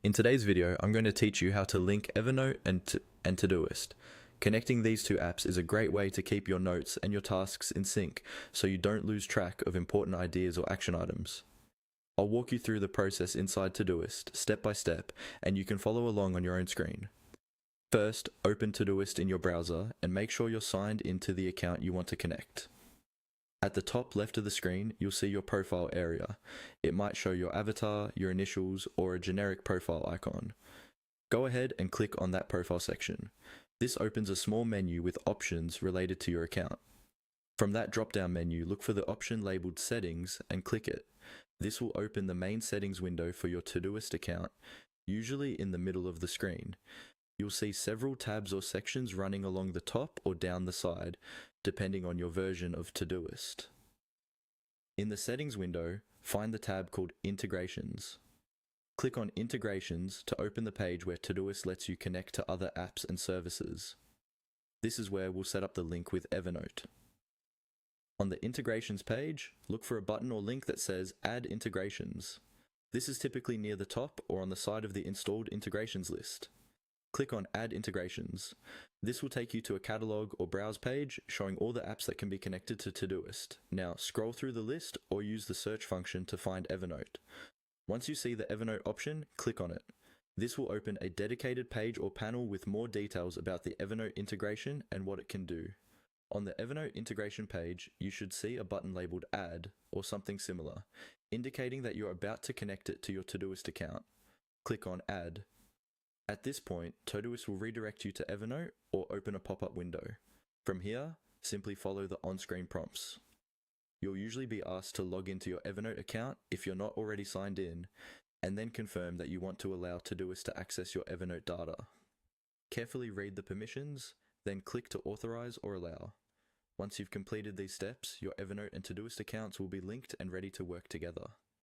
In today's video, I'm going to teach you how to link Evernote and Todoist. Connecting these two apps is a great way to keep your notes and your tasks in sync so you don't lose track of important ideas or action items. I'll walk you through the process inside Todoist, step by step, and you can follow along on your own screen. First, open Todoist in your browser and make sure you're signed into the account you want to connect. At the top left of the screen, you'll see your profile area. It might show your avatar, your initials, or a generic profile icon. Go ahead and click on that profile section. This opens a small menu with options related to your account. From that drop-down menu, look for the option labeled Settings and click it. This will open the main settings window for your Todoist account, usually in the middle of the screen. You'll see several tabs or sections running along the top or down the side, depending on your version of Todoist. In the settings window, find the tab called Integrations. Click on Integrations to open the page where Todoist lets you connect to other apps and services. This is where we'll set up the link with Evernote. On the Integrations page, look for a button or link that says Add Integrations. This is typically near the top or on the side of the installed integrations list. Click on Add Integrations. This will take you to a catalog or browse page showing all the apps that can be connected to Todoist. Now scroll through the list or use the search function to find Evernote. Once you see the Evernote option, click on it. This will open a dedicated page or panel with more details about the Evernote integration and what it can do. On the Evernote integration page, you should see a button labeled Add or something similar, indicating that you're about to connect it to your Todoist account. Click on Add. At this point, Todoist will redirect you to Evernote or open a pop-up window. From here, simply follow the on-screen prompts. You'll usually be asked to log into your Evernote account if you're not already signed in, and then confirm that you want to allow Todoist to access your Evernote data. Carefully read the permissions, then click to authorize or allow. Once you've completed these steps, your Evernote and Todoist accounts will be linked and ready to work together.